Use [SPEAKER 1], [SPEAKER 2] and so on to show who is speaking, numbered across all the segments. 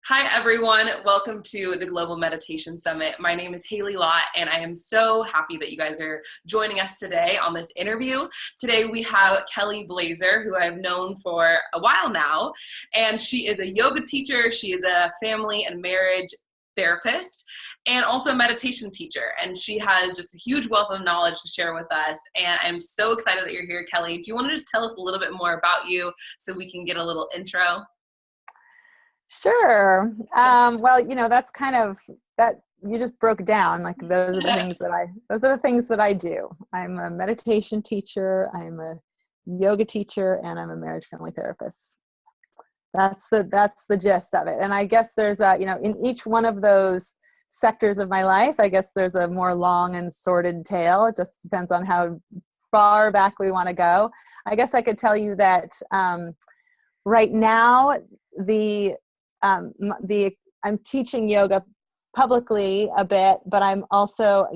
[SPEAKER 1] Hi, everyone. Welcome to the Global Meditation Summit. My name is Hailey Lott, and I am so happy that you guys are joining us today on this interview. Today, we have Kelly Blaser, who I've known for a while now, and she is a yoga teacher. She is a family and marriage therapist and also a meditation teacher, and she has just a huge wealth of knowledge to share with us, and I'm so excited that you're here, Kelly. Do you want to just tell us a little bit more about you so we can get a little intro?
[SPEAKER 2] Sure. Well, that's kind of that you just broke down. Like those are the things that I do. I'm a meditation teacher, I'm a yoga teacher, and I'm a marriage family therapist. That's the gist of it. And I guess there's in each one of those sectors of my life, I guess there's a more long and sordid tale. It just depends on how far back we want to go. I guess I could tell you that right now I'm teaching yoga publicly a bit, but I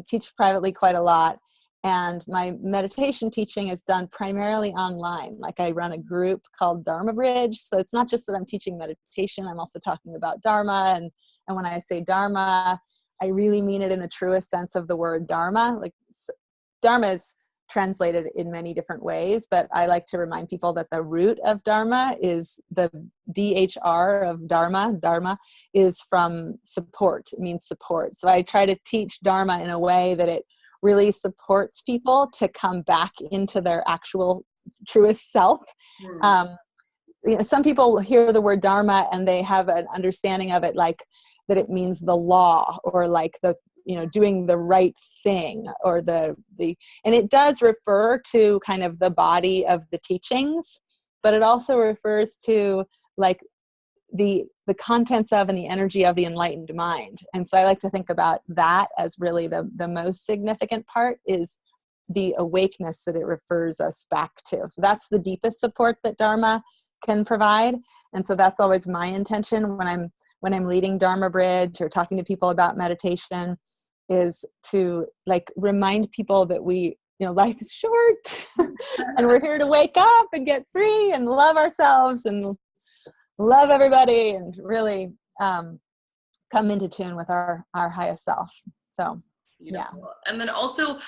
[SPEAKER 2] teach privately quite a lot. And my meditation teaching is done primarily online. Like I run a group called Dharma Bridge. So it's not just that I'm teaching meditation, I'm also talking about Dharma. And when I say Dharma, I really mean it in the truest sense of the word Dharma. Like Dharma is translated in many different ways, but I like to remind people that the root of Dharma is the DHR of Dharma. Dharma is from support. It means support. So I try to teach Dharma in a way that it really supports people to come back into their actual truest self. Some people hear the word Dharma and they have an understanding of it like that it means the law or like the doing the right thing or and it does refer to kind of the body of the teachings, but it also refers to like the contents of and the energy of the enlightened mind. And so I like to think about that as really the most significant part is the awakeness that it refers us back to. So that's the deepest support that Dharma can provide. And so that's always my intention when I'm leading Dharma Bridge or talking to people about meditation, is to like remind people that life is short and we're here to wake up and get free and love ourselves and love everybody and really come into tune with our highest self. So
[SPEAKER 1] beautiful. Yeah. And then also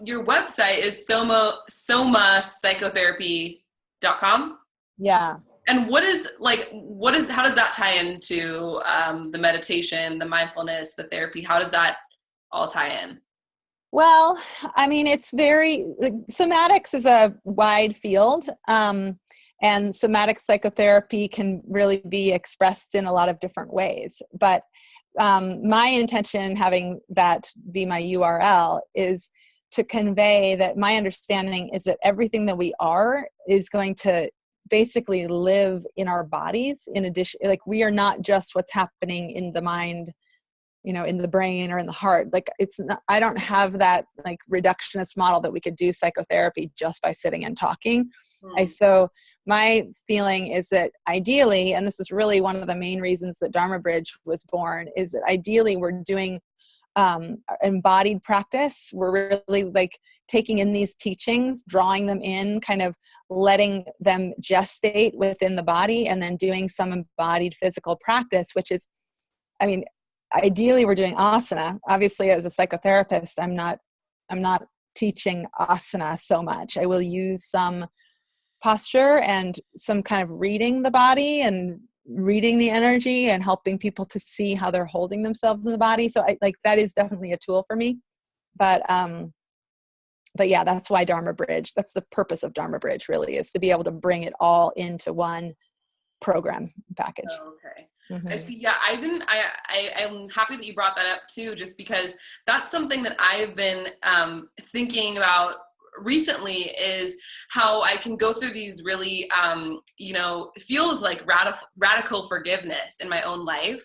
[SPEAKER 1] your website is somapsychotherapy.com.
[SPEAKER 2] Yeah.
[SPEAKER 1] And how does that tie into the meditation, the mindfulness, the therapy? How does that all tie in?
[SPEAKER 2] Well, I mean, somatics is a wide field, and somatic psychotherapy can really be expressed in a lot of different ways. But my intention, having that be my URL, is to convey that my understanding is that everything that we are is going to basically live in our bodies. In addition, like we are not just what's happening in the mind, in the brain or in the heart. Like I don't have that like reductionist model that we could do psychotherapy just by sitting and talking. So my feeling is that ideally, and this is really one of the main reasons that Dharma Bridge was born, is that ideally we're doing embodied practice. We're really like taking in these teachings, drawing them in, kind of letting them gestate within the body, and then doing some embodied physical practice, which is, ideally we're doing asana. Obviously, as a psychotherapist, I'm not teaching asana so much. I will use some posture and some kind of reading the body and reading the energy and helping people to see how they're holding themselves in the body. So that is definitely a tool for me. But yeah, that's why Dharma Bridge, that's the purpose of Dharma Bridge really, is to be able to bring it all into one program package.
[SPEAKER 1] Oh, okay. Mm-hmm. I see. Yeah, I'm happy that you brought that up too, just because that's something that I've been thinking about recently, is how I can go through these really, it feels like radical forgiveness in my own life.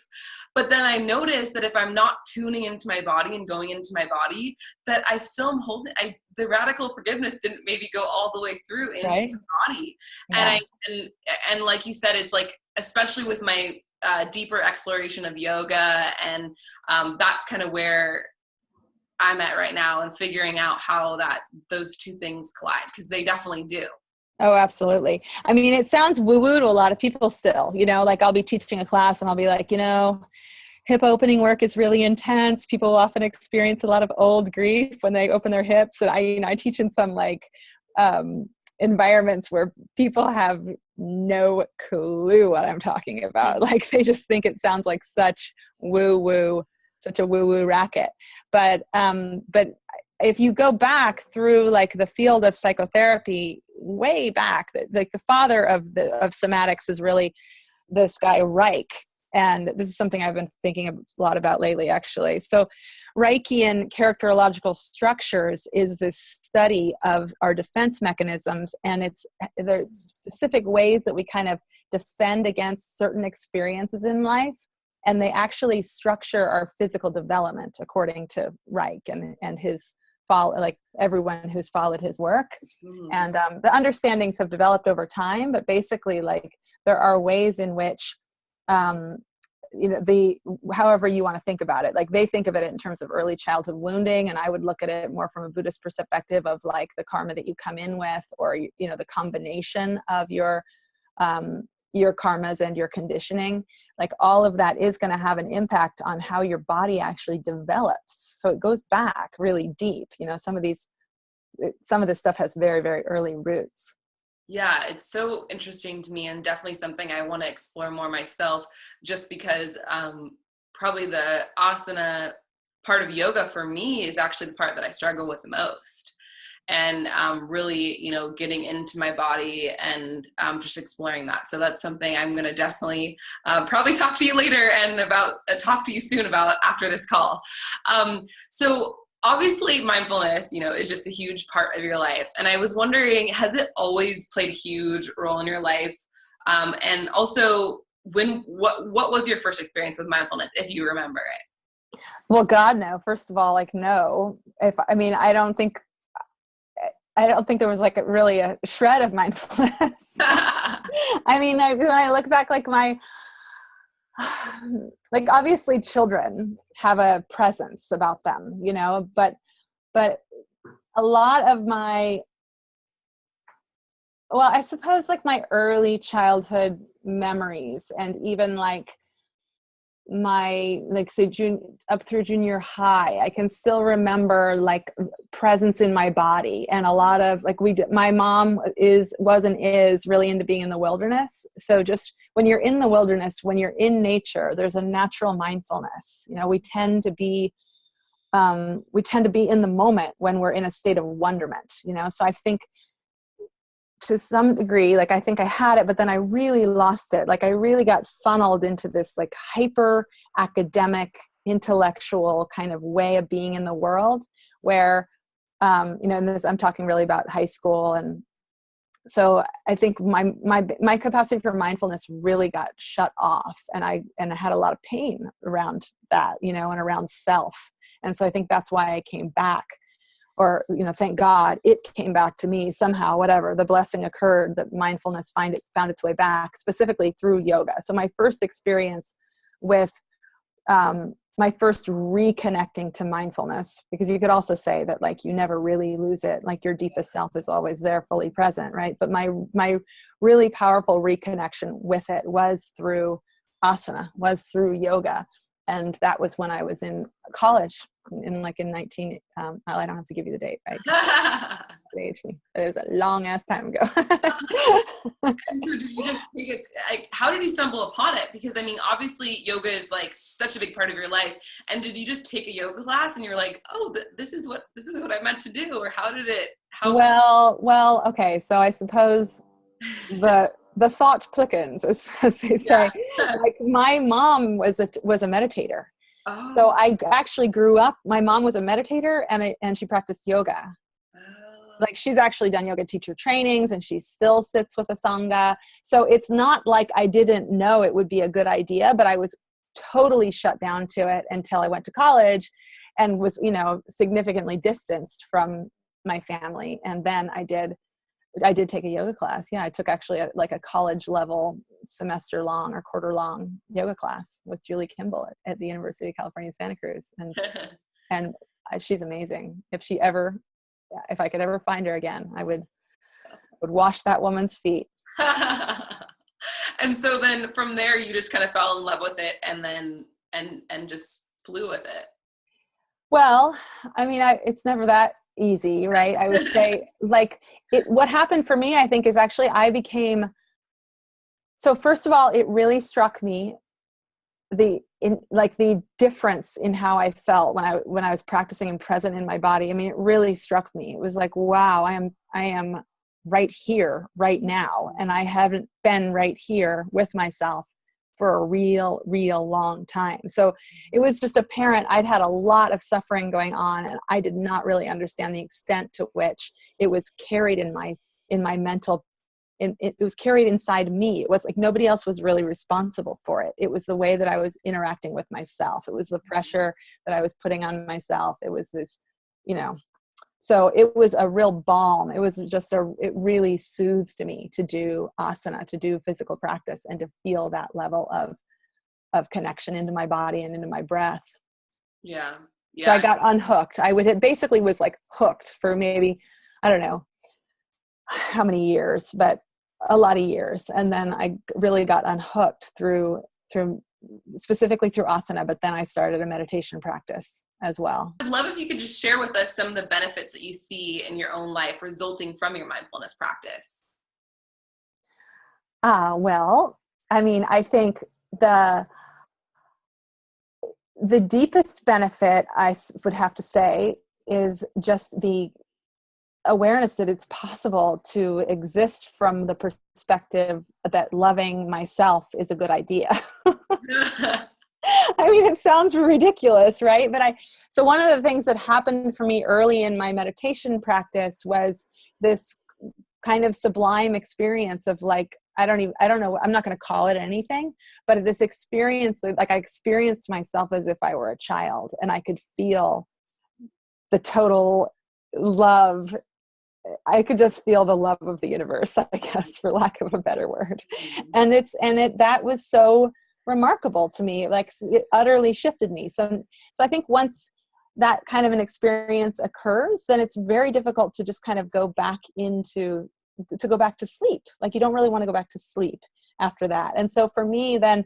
[SPEAKER 1] But then I notice that if I'm not tuning into my body and going into my body, that I still am holding, the radical forgiveness didn't maybe go all the way through into
[SPEAKER 2] right.
[SPEAKER 1] the body.
[SPEAKER 2] Yeah.
[SPEAKER 1] And like you said, it's like, especially with my deeper exploration of yoga, and that's kind of where I'm at right now, and figuring out how those two things collide, because they definitely do.
[SPEAKER 2] Oh, absolutely. I mean, it sounds woo-woo to a lot of people still, like I'll be teaching a class and I'll be like, hip opening work is really intense. People often experience a lot of old grief when they open their hips. And I teach in some environments where people have no clue what I'm talking about. Like they just think it sounds like such woo-woo, such a woo-woo racket. But if you go back through like the field of psychotherapy way back, like the father of somatics is really this guy Reich. And this is something I've been thinking a lot about lately, actually. So Reichian characterological structures is this study of our defense mechanisms, and there's specific ways that we kind of defend against certain experiences in life, and they actually structure our physical development according to Reich and his like everyone who's followed his work. Mm-hmm. And the understandings have developed over time, but basically like there are ways in which however you want to think about it, like they think of it in terms of early childhood wounding, and I would look at it more from a Buddhist perspective of like the karma that you come in with, or the combination of your karmas and your conditioning. Like all of that is going to have an impact on how your body actually develops. So it goes back really deep. Some of this stuff has very, very early roots.
[SPEAKER 1] Yeah, it's so interesting to me, and definitely something I want to explore more myself, just because probably the asana part of yoga for me is actually the part that I struggle with the most. And really, getting into my body and just exploring that. So that's something I'm going to definitely probably talk to you later and talk to you soon about after this call. So obviously mindfulness, is just a huge part of your life. And I was wondering, has it always played a huge role in your life? And also, what was your first experience with mindfulness, if you remember it?
[SPEAKER 2] Well, God, no. First of all, like, no. I don't think there was like really a shred of mindfulness. When I look back, like like obviously children have a presence about them, but a lot of I suppose like my early childhood memories, and even like my up through junior high, I can still remember like presence in my body, and a lot of like my mom was and is really into being in the wilderness. So just when you're in the wilderness, when you're in nature, there's a natural mindfulness. We tend to be in the moment when we're in a state of wonderment. So I think to some degree, like I think I had it, but then I really lost it. Like I really got funneled into this like hyper academic, intellectual kind of way of being in the world where, and this, I'm talking really about high school. And so I think my capacity for mindfulness really got shut off, and I had a lot of pain around that, and around self. And so I think that's why I came back. Or, thank God it came back to me somehow, whatever, the blessing occurred that mindfulness found its way back, specifically through yoga. So my first experience with my first reconnecting to mindfulness, because you could also say that like you never really lose it, like your deepest self is always there, fully present, right? But my really powerful reconnection with it was through asana, was through yoga. And that was when I was in college, in 19, I don't have to give you the date, right? It was a long ass time ago.
[SPEAKER 1] So did you just take it, like, how did you stumble upon it? Because obviously yoga is like such a big part of your life. And did you just take a yoga class and you're like, oh, this is what I meant to do? Or how did it,
[SPEAKER 2] well, okay. So I suppose the thought plickens, as they say. Yeah. Like my mom was a meditator. Oh. So I actually grew up, my mom was a meditator and she practiced yoga. Oh. Like she's actually done yoga teacher trainings, and she still sits with a sangha. So it's not like I didn't know it would be a good idea, but I was totally shut down to it until I went to college and was, significantly distanced from my family. And then I did take a yoga class. Yeah, I took actually a college level semester long or quarter long yoga class with Julie Kimball at the University of California, Santa Cruz. And she's amazing. If I could ever find her again, I would would wash that woman's feet.
[SPEAKER 1] And so then from there, you just kind of fell in love with it and then, and just flew with it.
[SPEAKER 2] Well, I mean, it's never that easy, right? I would say like what happened for me, I think, is actually so first of all, it really struck me the difference in how I felt when I was practicing and present in my body. I mean, it really struck me. It was like, wow, I am right here, right now. And I haven't been right here with myself for a real long time. So it was just apparent I'd had a lot of suffering going on, and I did not really understand the extent to which it was carried in my mental, it was carried inside me. It was like nobody else was really responsible for it. It was the way that I was interacting with myself. It was the pressure that I was putting on myself. It was this, so it was a real balm. It was just it really soothed me to do asana, to do physical practice, and to feel that level of connection into my body and into my breath.
[SPEAKER 1] Yeah. Yeah.
[SPEAKER 2] So I got unhooked. It basically was like hooked for maybe, I don't know how many years, but a lot of years. And then I really got unhooked through specifically through asana, but then I started a meditation practice as well.
[SPEAKER 1] I'd love if you could just share with us some of the benefits that you see in your own life resulting from your mindfulness practice.
[SPEAKER 2] Well, I mean, I think the deepest benefit, I would have to say, is just the awareness that it's possible to exist from the perspective that loving myself is a good idea. I mean, it sounds ridiculous, right? So one of the things that happened for me early in my meditation practice was this kind of sublime experience of like, I don't know, I'm not going to call it anything, but this experience, like I experienced myself as if I were a child, and I could feel the total love. I could just feel the love of the universe, I guess, for lack of a better word. And that was so remarkable to me. Like, it utterly shifted me. So I think once that kind of an experience occurs, then it's very difficult to just kind of go back to sleep. Like, you don't really want to go back to sleep after that. And so for me, then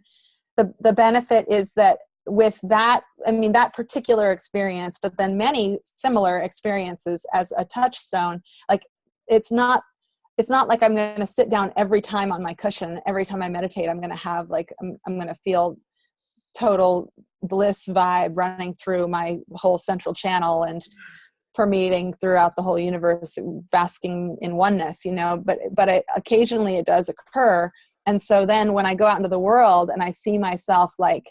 [SPEAKER 2] the benefit is that with that, I mean, that particular experience, but then many similar experiences as a touchstone, like it's not like I'm going to sit down every time on my cushion, every time I meditate, I'm going to have like, I'm going to feel total bliss vibe running through my whole central channel and permeating throughout the whole universe, basking in oneness, but occasionally it does occur. And so then when I go out into the world and I see myself like,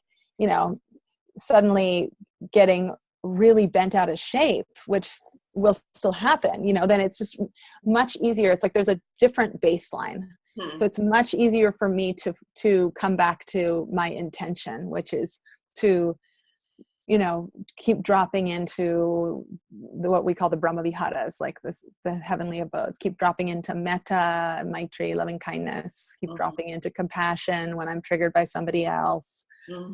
[SPEAKER 2] suddenly getting really bent out of shape, which will still happen, then it's just much easier. It's like there's a different baseline. So it's much easier for me to come back to my intention, which is to, keep dropping into what we call the Brahma Viharas, like the heavenly abodes, keep dropping into metta, maitri, loving kindness, keep dropping into compassion when I'm triggered by somebody else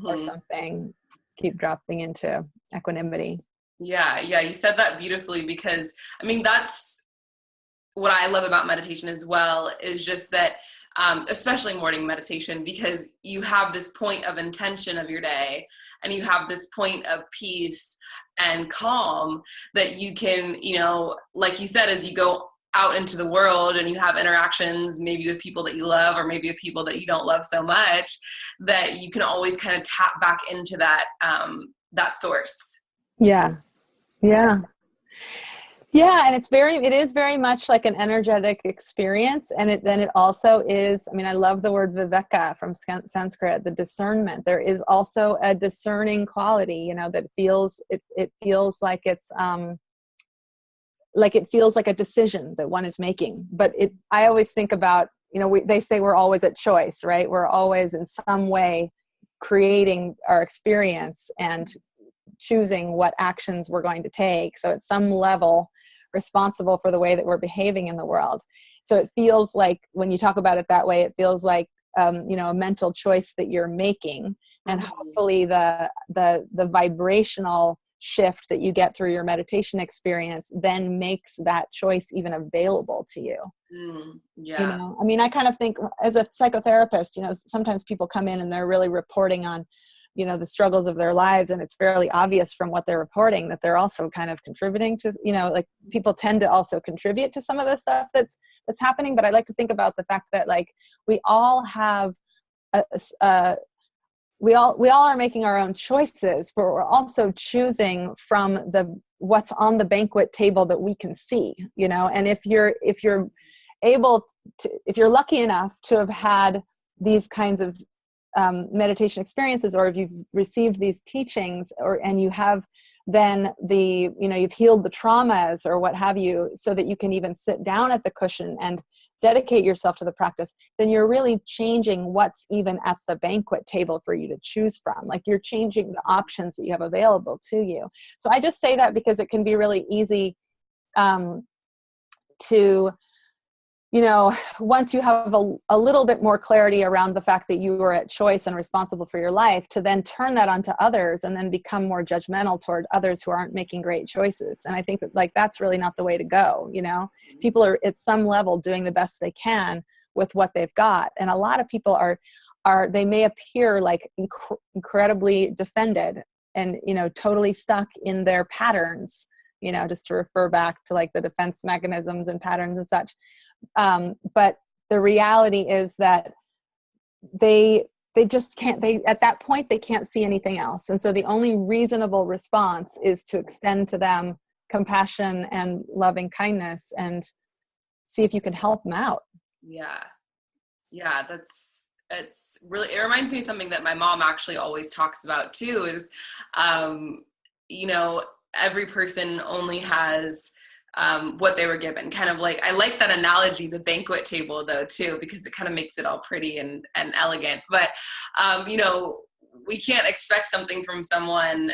[SPEAKER 2] or something, keep dropping into equanimity.
[SPEAKER 1] Yeah. You said that beautifully, because I mean, that's what I love about meditation as well, is just that, especially morning meditation, because you have this point of intention of your day, and you have this point of peace and calm that you can, like you said, as you go out into the world and you have interactions, maybe with people that you love, or maybe with people that you don't love so much, that you can always kind of tap back into that, that source.
[SPEAKER 2] Yeah. And it is very much like an energetic experience. And it also is, I mean, I love the word viveka from Sanskrit, the discernment. There is also a discerning quality, that feels, it feels like it's, it feels like a decision that one is making. But I always think about, they say we're always at choice, right? We're always in some way creating our experience and choosing what actions we're going to take. So at some level, responsible for the way that we're behaving in the world. So it feels like, when you talk about it that way, it feels like, a mental choice that you're making. And hopefully the vibrational shift that you get through your meditation experience then makes that choice even available to you.
[SPEAKER 1] Yeah.
[SPEAKER 2] I mean, I kind of think as a psychotherapist, sometimes people come in and they're really reporting on, the struggles of their lives, and it's fairly obvious from what they're reporting that they're also kind of contributing to, like people tend to also contribute to some of the stuff that's happening. But I like to think about the fact that like we all have we all are making our own choices, but we're also choosing from what's on the banquet table that we can see, and if you're able to, if you're lucky enough to have had these kinds of meditation experiences, or if you've received these teachings, and you have then you've healed the traumas or what have you, so that you can even sit down at the cushion and dedicate yourself to the practice, then you're really changing what's even at the banquet table for you to choose from. Like you're changing the options that you have available to you. So I just say that because it can be really easy to, once you have a little bit more clarity around the fact that you are at choice and responsible for your life, to then turn that onto others and then become more judgmental toward others who aren't making great choices. And I think that like, that's really not the way to go. People are at some level doing the best they can with what they've got. And a lot of people are they may appear like incredibly defended and, totally stuck in their patterns, just to refer back to like the defense mechanisms and patterns and such. But the reality is that they just can't, at that point, they can't see anything else. And so the only reasonable response is to extend to them compassion and loving kindness and see if you can help them out.
[SPEAKER 1] Yeah. It's really, it reminds me of something that my mom actually always talks about too, is, every person only has what they were given. Kind of like, I like that analogy, the banquet table though too, because it kind of makes it all pretty and elegant. But, we can't expect something from someone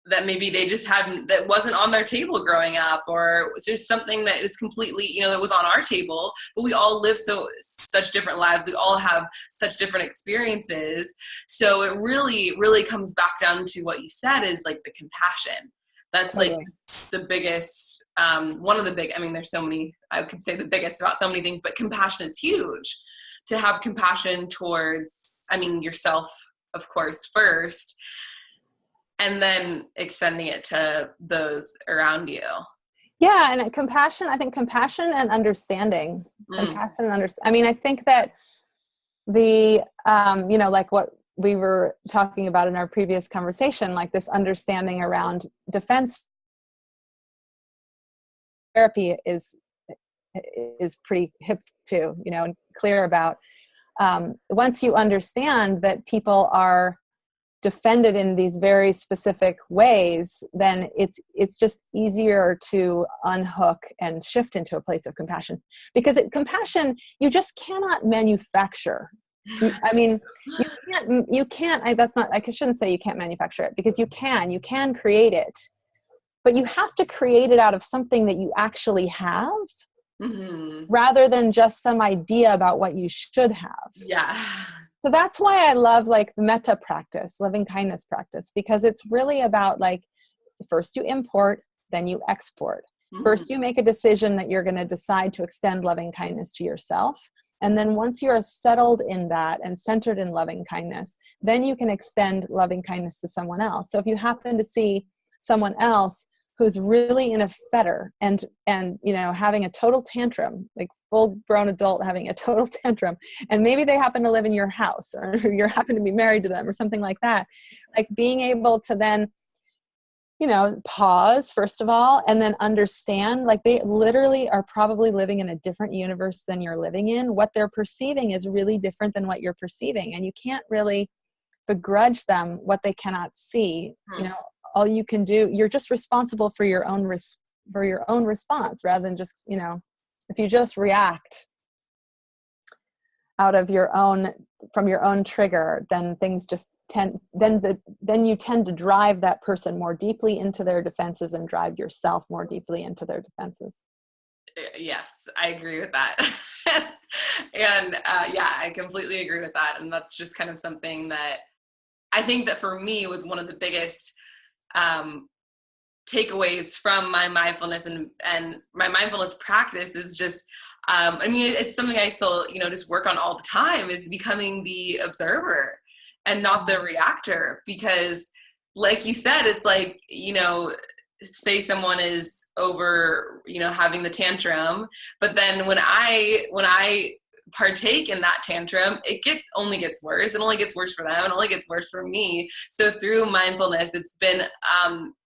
[SPEAKER 1] that maybe they just that wasn't on their table growing up, or it was just something that is completely, that was on our table, but we all live such different lives. We all have such different experiences. So it really, really comes back down to what you said, is like the compassion. That's like the biggest, one of the big, I mean, there's so many, I could say the biggest about so many things, but compassion is huge. To have compassion towards, yourself, of course, first, and then extending it to those around you.
[SPEAKER 2] Yeah. And compassion, I think compassion and understanding, I think that like what we were talking about in our previous conversation, like this understanding around defense therapy is pretty hip too, and clear about, once you understand that people are defended in these very specific ways, then it's just easier to unhook and shift into a place of compassion, because compassion, you just cannot manufacture. You can't, I shouldn't say you can't manufacture it, because you can create it, but you have to create it out of something that you actually have, rather than just some idea about what you should have.
[SPEAKER 1] Yeah.
[SPEAKER 2] So that's why I love like the metta practice, loving kindness practice, because it's really about like, first you import, then you export. First you make a decision that you're going to decide to extend loving kindness to yourself. And then once you're settled in that and centered in loving kindness, then you can extend loving kindness to someone else. So if you happen to see someone else who's really in a fetter and having a total tantrum, like full grown adult having a total tantrum, and maybe they happen to live in your house, or you happen to be married to them or something like that, like being able to then, pause first of all, and then understand, like they literally are probably living in a different universe than you're living in. What they're perceiving is really different than what you're perceiving. And you can't really begrudge them what they cannot see. All you can do, you're just responsible for your own response, rather than just, if you just react out of from your own trigger, then things just then you tend to drive that person more deeply into their defenses and drive yourself more deeply into their defenses.
[SPEAKER 1] Yes, I agree with that. And I completely agree with that. And that's just kind of something that I think that for me was one of the biggest takeaways from my mindfulness and my mindfulness practice is just, I mean, it's something I still, just work on all the time, is becoming the observer and not the reactor. Because like you said, it's like, say someone is over, having the tantrum, but then when I partake in that tantrum, only gets worse. It only gets worse for them. It only gets worse for me. So through mindfulness, it's been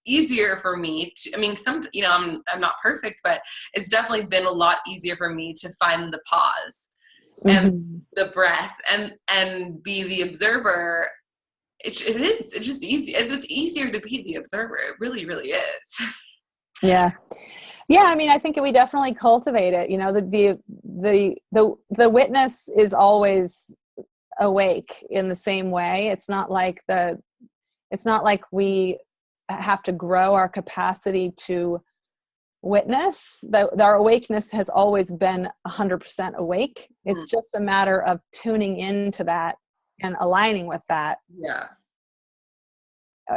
[SPEAKER 1] easier for me to, I'm not perfect, but it's definitely been a lot easier for me to find the pause and the breath and be the observer. It's just easy. It's easier to be the observer. It really, really is.
[SPEAKER 2] Yeah. Yeah. I mean, I think we definitely cultivate it. The witness is always awake in the same way. It's not like we have to grow our capacity to witness. Our awakeness has always been 100% awake. It's just a matter of tuning into that and aligning with that.
[SPEAKER 1] Yeah.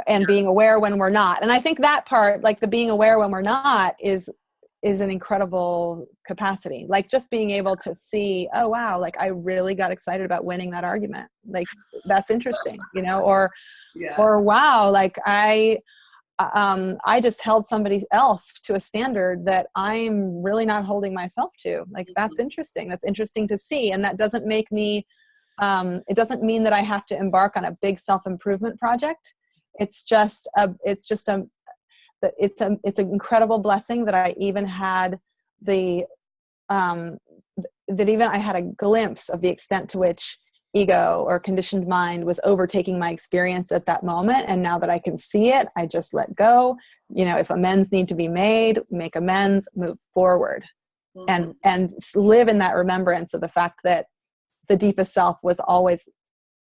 [SPEAKER 2] And being aware when we're not. And I think that part, like the being aware when we're not, is an incredible capacity. Like just being able to see, oh wow, like I really got excited about winning that argument. Like that's interesting, or wow, like I just held somebody else to a standard that I'm really not holding myself to. Like that's interesting. That's interesting to see. And that doesn't make me, it doesn't mean that I have to embark on a big self-improvement project. It's an incredible blessing that I even had that even I had a glimpse of the extent to which ego or conditioned mind was overtaking my experience at that moment. And now that I can see it, I just let go. If amends need to be made, make amends, move forward, and live in that remembrance of the fact that the deepest self was always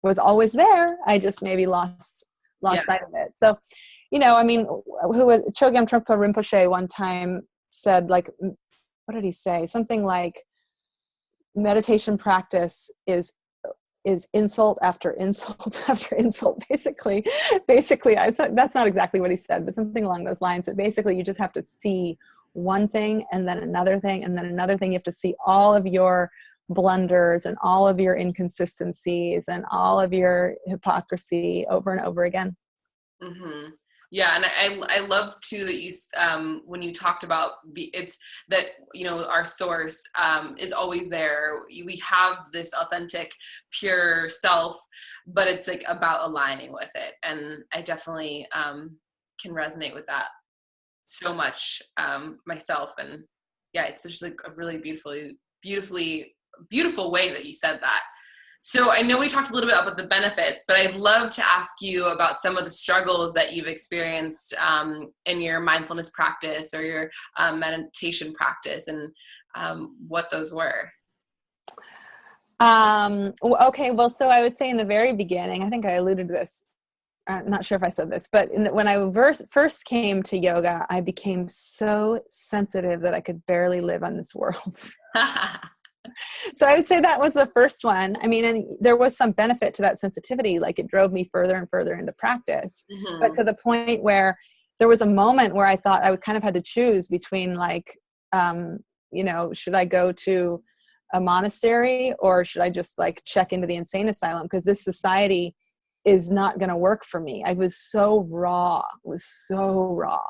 [SPEAKER 2] there. I just maybe lost sight of it. So, Chogyam Trungpa Rinpoche one time said, like, what did he say? Something like meditation practice is insult after insult after insult. Basically, that's not exactly what he said, but something along those lines. That basically you just have to see one thing and then another thing and then another thing. You have to see all of your blunders and all of your inconsistencies and all of your hypocrisy over and over again.
[SPEAKER 1] Yeah, and I love too that you when you talked about it's that our source is always there. We have this authentic, pure self, but it's like about aligning with it, and I definitely can resonate with that so much myself. And yeah, it's just like a really beautiful way that you said that. So I know we talked a little bit about the benefits, but I'd love to ask you about some of the struggles that you've experienced in your mindfulness practice or your meditation practice, and what those were.
[SPEAKER 2] Okay, well, so I would say in the very beginning, I think I alluded to this, I'm not sure if I said this, but when I first came to yoga, I became so sensitive that I could barely live on this world. So I would say that was the first one. I mean, and there was some benefit to that sensitivity. Like it drove me further and further into practice, but to the point where there was a moment where I thought I would kind of had to choose between like, should I go to a monastery or should I just like check into the insane asylum? Because this society is not going to work for me. I was so raw,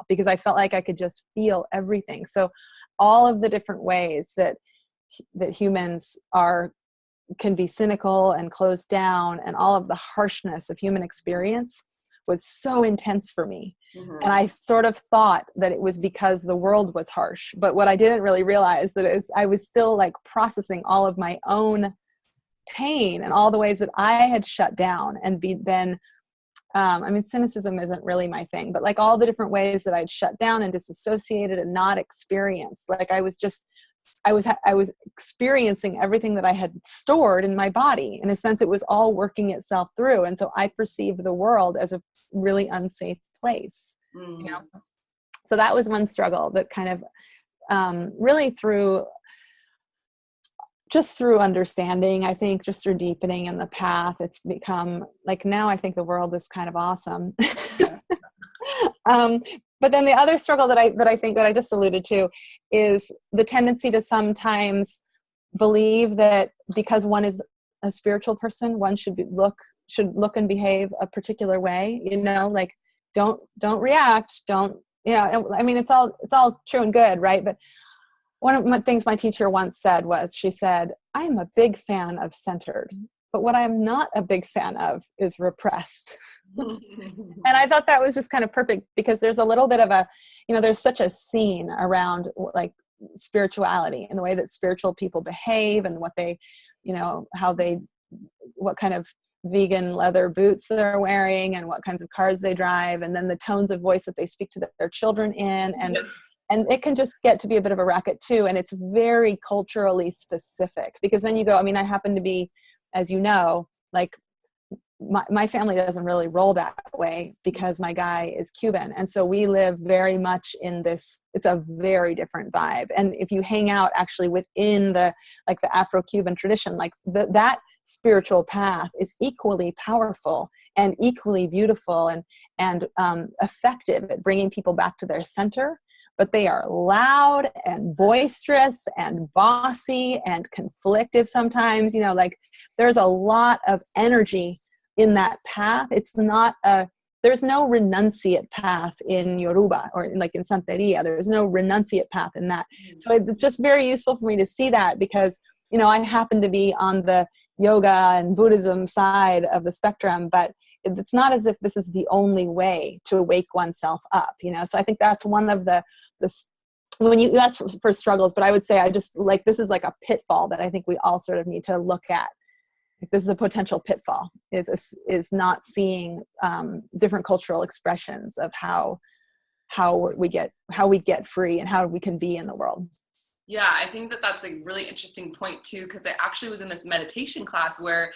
[SPEAKER 2] because I felt like I could just feel everything. So all of the different ways that humans can be cynical and closed down, and all of the harshness of human experience was so intense for me. And I sort of thought that it was because the world was harsh, but what I didn't really realize that is I was still like processing all of my own pain and all the ways that I had shut down and cynicism isn't really my thing, but like all the different ways that I'd shut down and disassociated and not experienced. Like I was experiencing everything that I had stored in my body. In a sense, it was all working itself through. And so I perceived the world as a really unsafe place, So that was one struggle that kind of really through understanding, I think just through deepening in the path, it's become like, now I think the world is kind of awesome. But then the other struggle that I think that I just alluded to is the tendency to sometimes believe that because one is a spiritual person, one should look and behave a particular way, like don't react, don't, I mean, it's all true and good, right? But one of the things my teacher once said was, she said, I am a big fan of centered, but what I'm not a big fan of is repressed. And I thought that was just kind of perfect, because there's a little bit of a, there's such a scene around like spirituality and the way that spiritual people behave and what they, what kind of vegan leather boots they're wearing and what kinds of cars they drive, and then the tones of voice that they speak to their children in. And it can just get to be a bit of a racket too. And it's very culturally specific, because then you go, I mean, I happen to be, as you know, like my family doesn't really roll that way because my guy is Cuban. And so we live very much in this, it's a very different vibe. And if you hang out actually within the Afro-Cuban tradition, like that spiritual path is equally powerful and equally beautiful and effective at bringing people back to their center. But they are loud and boisterous and bossy and conflictive sometimes, like there's a lot of energy in that path. It's not there's no renunciate path in Yoruba or like in Santeria. There's no renunciate path in that. So it's just very useful for me to see that, because, I happen to be on the yoga and Buddhism side of the spectrum, but it's not as if this is the only way to wake oneself up, So I think that's one of the when you ask for struggles, but I would say I just like, this is like a pitfall that I think we all sort of need to look at. This is a potential pitfall, is not seeing different cultural expressions of how we get free and how we can be in the world.
[SPEAKER 1] Yeah, I think that's a really interesting point too, because I actually was in this meditation class where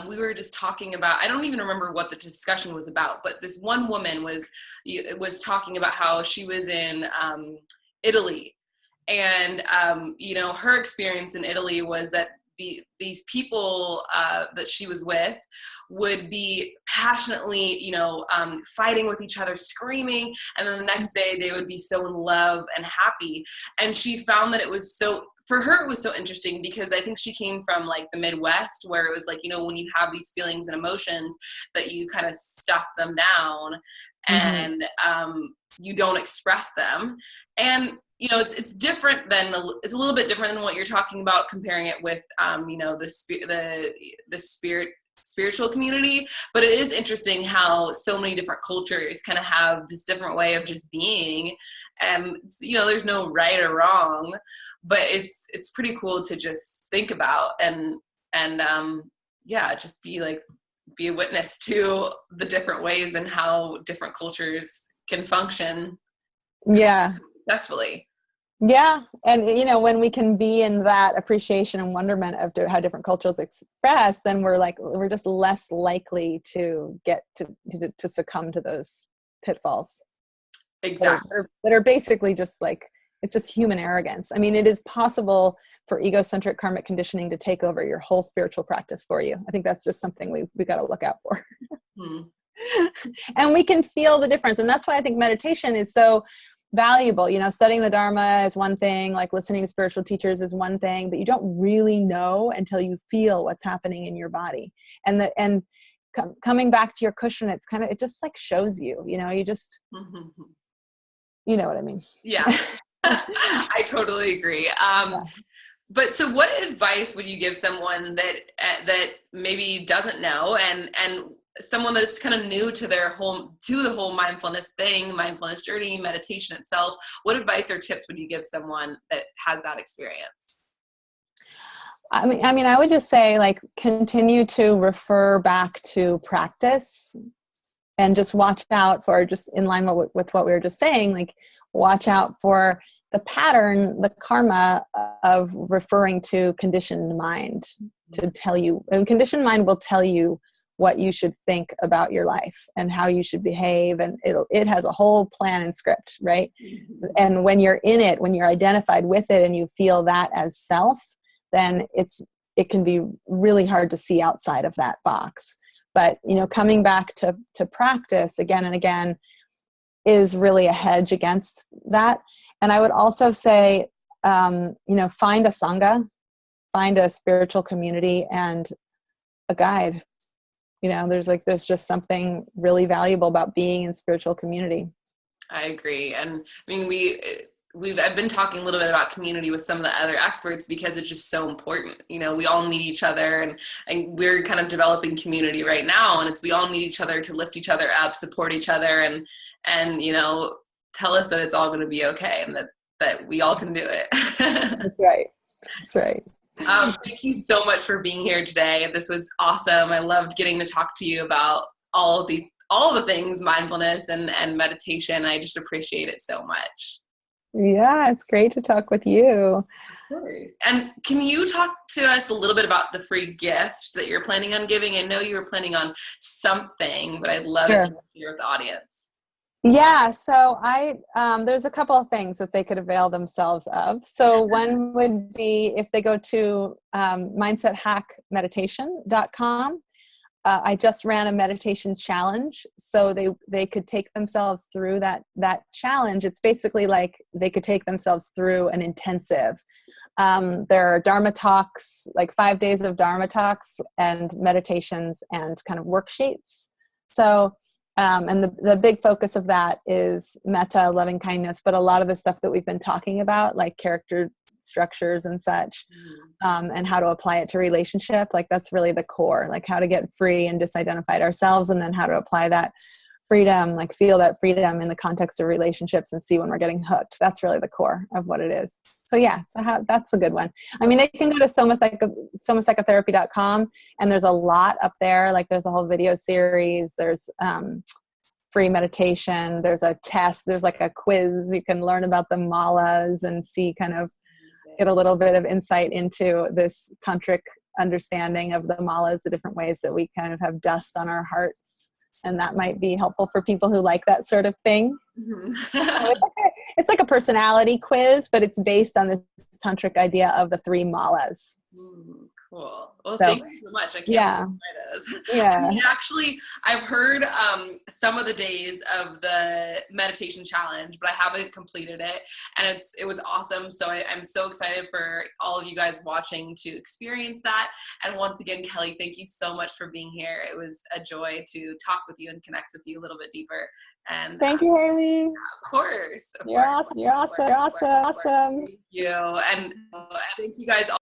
[SPEAKER 1] we were just talking about, I don't even remember what the discussion was about, but this one woman was talking about how she was in Italy, and her experience in Italy was that these people that she was with would be passionately, fighting with each other, screaming, and then the next day they would be so in love and happy. And she found that it was so, for her, it was so interesting, because I think she came from like the Midwest, where it was like, when you have these feelings and emotions that you kind of stuff them down and you don't express them. And it's different than, it's a little bit different than what you're talking about, comparing it with, the spiritual community. But it is interesting how so many different cultures kind of have this different way of just being. And, there's no right or wrong, but it's pretty cool to just think about and just be a witness to the different ways and how different cultures can function.
[SPEAKER 2] Yeah.
[SPEAKER 1] Successfully.
[SPEAKER 2] Yeah. And, when we can be in that appreciation and wonderment of how different cultures express, then we're just less likely to get to succumb to those pitfalls.
[SPEAKER 1] Exactly.
[SPEAKER 2] That are basically just like, it's just human arrogance. I mean, it is possible for egocentric karmic conditioning to take over your whole spiritual practice for you. I think that's just something we got to look out for. And we can feel the difference. And that's why I think meditation is so valuable. Studying the Dharma is one thing, like listening to spiritual teachers is one thing, but you don't really know until you feel what's happening in your body. And coming back to your cushion, it just like shows you, you just, you know what I mean?
[SPEAKER 1] Yeah. I totally agree. But so what advice would you give someone that maybe doesn't know, and someone that's kind of new to the whole mindfulness thing, mindfulness journey, meditation itself? What advice or tips would you give someone that has that experience?
[SPEAKER 2] I mean, I would just say, like, continue to refer back to practice, and just watch out for, just in line with what we were just saying, like, watch out for the pattern, the karma of referring to conditioned mind to tell you, and conditioned mind will tell you what you should think about your life and how you should behave. And it has a whole plan and script, right? And when you're in it, when you're identified with it and you feel that as self, then it can be really hard to see outside of that box. But, coming back to practice again and again, is really a hedge against that. And I would also say, find a sangha, find a spiritual community and a guide. There's just something really valuable about being in spiritual community. I
[SPEAKER 1] agree. And I mean, I've been talking a little bit about community with some of the other experts because it's just so important. We all need each other, and we're kind of developing community right now, and we all need each other to lift each other up, support each other, and tell us that it's all going to be okay and that we all can do it.
[SPEAKER 2] That's right. That's right.
[SPEAKER 1] Thank you so much for being here today. This was awesome. I loved getting to talk to you about all the things, mindfulness and meditation. I just appreciate it so much.
[SPEAKER 2] Yeah, it's great to talk with you.
[SPEAKER 1] Of course. And can you talk to us a little bit about the free gift that you're planning on giving? I know you were planning on something, but I'd love to share with the audience.
[SPEAKER 2] Yeah, so there's a couple of things that they could avail themselves of. So one would be if they go to mindsethackmeditation.com. I just ran a meditation challenge, so they could take themselves through that challenge. It's basically like they could take themselves through an intensive. There are Dharma talks, like 5 days of Dharma talks and meditations and kind of worksheets. So, and the big focus of that is metta, loving kindness, but a lot of the stuff that we've been talking about, like character structures and such, and how to apply it to relationship, like that's really the core, like how to get free and disidentified ourselves, and then how to apply that freedom, like feel that freedom in the context of relationships and see when we're getting hooked. That's really the core of what it is. So that's a good one. I mean, they can go to somapsychotherapy.com, and there's a lot up there. Like there's a whole video series, there's free meditation, there's a test, there's like a quiz. You can learn about the malas and get a little bit of insight into this tantric understanding of the malas, the different ways that we kind of have dust on our hearts. And that might be helpful for people who like that sort of thing. Mm-hmm. It's like a personality quiz, but it's based on this tantric idea of the 3 malas.
[SPEAKER 1] Cool. Well, thank you so much. I can't wait to try those.
[SPEAKER 2] Yeah.
[SPEAKER 1] I've heard some of the days of the meditation challenge, but I haven't completed it. And it was awesome. So I'm so excited for all of you guys watching to experience that. And once again, Kelly, thank you so much for being here. It was a joy to talk with you and connect with you a little bit deeper. And
[SPEAKER 2] thank you, Hailey.
[SPEAKER 1] Of course.
[SPEAKER 2] You're awesome. You're awesome. You're awesome.
[SPEAKER 1] Thank you. And thank you guys all.